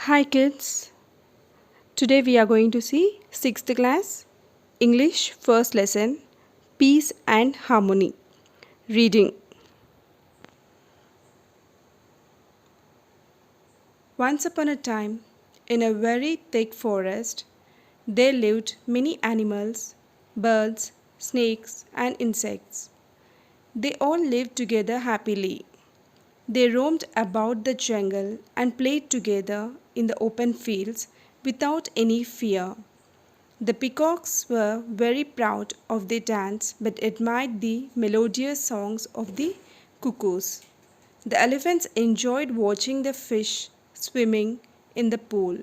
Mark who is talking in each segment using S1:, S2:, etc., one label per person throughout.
S1: Hi kids. Today we are going to see 6th class English first lesson Peace and Harmony. Reading. Once upon a time, in a very thick forest, there lived many animals, birds, snakes, and insects. They all lived together happily. They roamed about the jungle and played together in the open fields without any fear. The peacocks were very proud of their dance but admired the melodious songs of the cuckoos. The elephants enjoyed watching the fish swimming in the pool.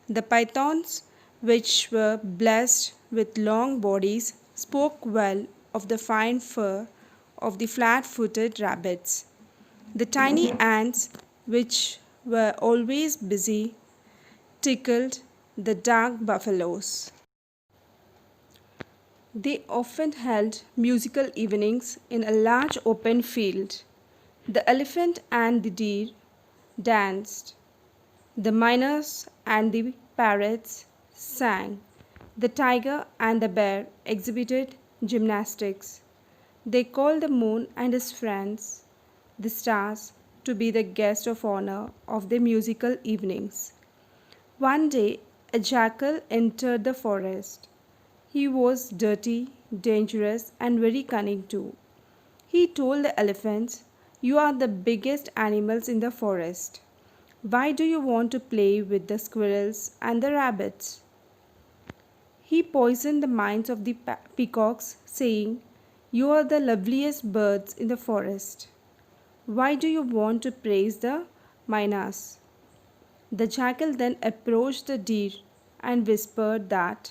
S1: The pythons, which were blessed with long bodies, spoke well of the fine fur of the flat footed rabbits. The tiny ants, which were always busy, tickled the dark buffaloes. They often held musical evenings in a large open field. The elephant and the deer danced. The miners and the parrots sang. The tiger and the bear exhibited gymnastics. They called the moon and his friends, the stars, to be the guest of honor of their musical evenings. One day, a jackal entered the forest. He was dirty, dangerous, and very cunning too. He told the elephants, "You are the biggest animals in the forest. Why do you want to play with the squirrels and the rabbits?" He poisoned the minds of the peacocks, saying, "You are the loveliest birds in the forest. Why do you want to praise the mynas?" The jackal then approached the deer and whispered that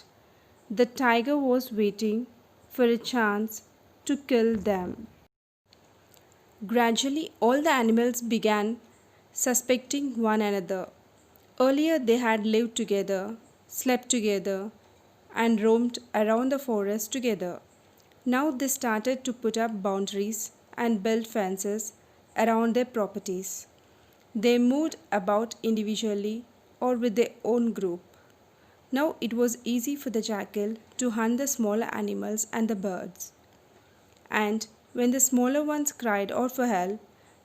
S1: the tiger was waiting for a chance to kill them. Gradually, all the animals began suspecting one another. Earlier, they had lived together, slept together, and roamed around the forest together. Now, they started to put up boundaries and build fences around their properties. They moved about individually or with their own group. Now it was easy for the jackal to hunt the smaller animals and the birds. And when the smaller ones cried out for help,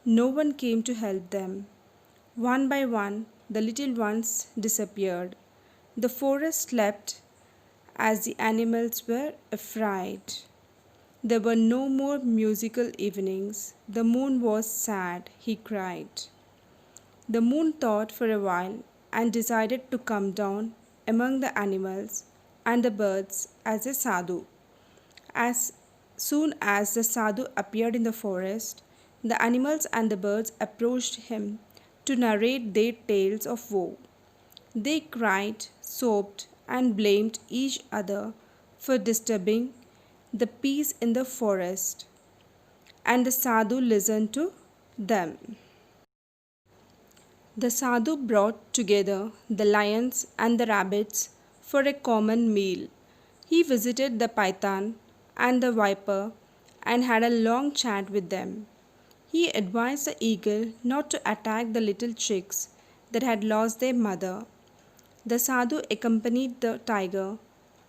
S1: no one came to help them. One by one, the little ones disappeared. The forest slept as the animals were afraid. There were no more musical evenings. The moon was sad, he cried. The moon thought for a while and decided to come down among the animals and the birds as a sadhu. As soon as the sadhu appeared in the forest, the animals and the birds approached him to narrate their tales of woe. They cried, sobbed, and blamed each other for disturbing the peace in the forest, and the sadhu listened to them. The sadhu brought together the lions and the rabbits for a common meal. He visited the python and the viper and had a long chat with them. He advised the eagle not to attack the little chicks that had lost their mother. The sadhu accompanied the tiger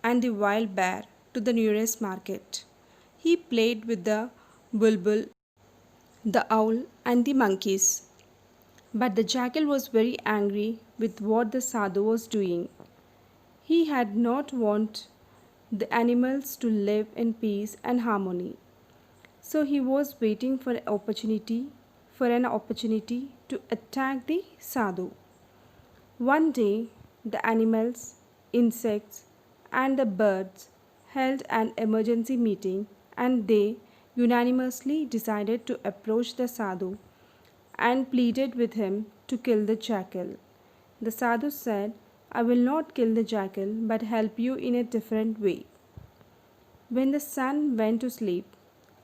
S1: and the wild bear to the nearest market. He played with the bulbul, the owl, and the monkeys. But the jackal was very angry with what the sadhu was doing. He had not wanted the animals to live in peace and harmony. So he was waiting for an opportunity to attack the sadhu. One day, the animals, insects, and the birds held an emergency meeting and they unanimously decided to approach the sadhu and pleaded with him to kill the jackal. The sadhu said, "I will not kill the jackal but help you in a different way." When the sun went to sleep,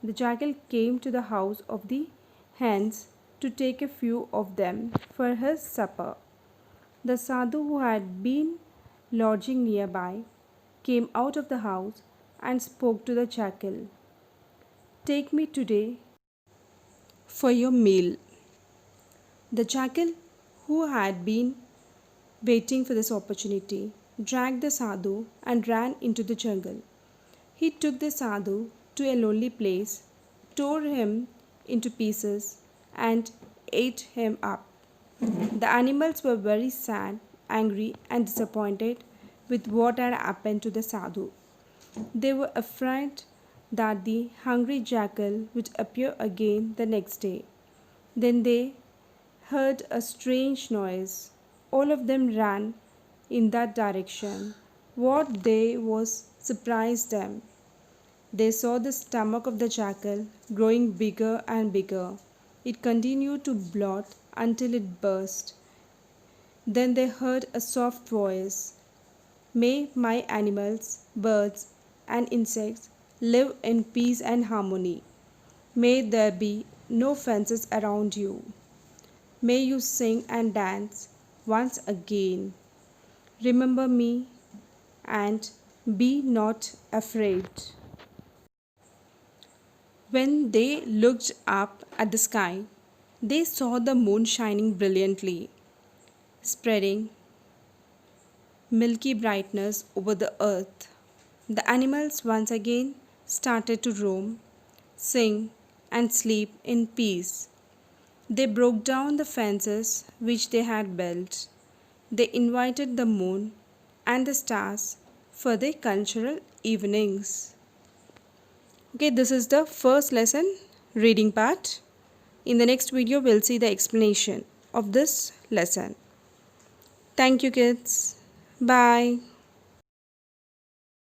S1: the jackal came to the house of the hens to take a few of them for his supper. The sadhu, who had been lodging nearby, came out of the house and spoke to the jackal. "Take me today for your meal." The jackal, who had been waiting for this opportunity, dragged the sadhu and ran into the jungle. He took the sadhu to a lonely place, tore him into pieces, and ate him up. The animals were very sad, angry, and disappointed with what had happened to the sadhu. They were afraid that the hungry jackal would appear again the next day. Then they heard a strange noise. All of them ran in that direction. What they was surprised them. They saw the stomach of the jackal growing bigger and bigger. It continued to bloat until it burst. Then they heard a soft voice. May my animals, birds, and insects live in peace and harmony. May there be no fences around you. May you sing and dance once again. Remember me and be not afraid. When they looked up at the sky, they saw the moon shining brilliantly, spreading milky brightness over the earth. The animals once again started to roam, sing, and sleep in peace. They broke down the fences which they had built. They invited the moon and the stars for their cultural evenings. Okay, this is the first lesson, reading part. In the next video, we'll see the explanation of this lesson. Thank you, kids. Bye.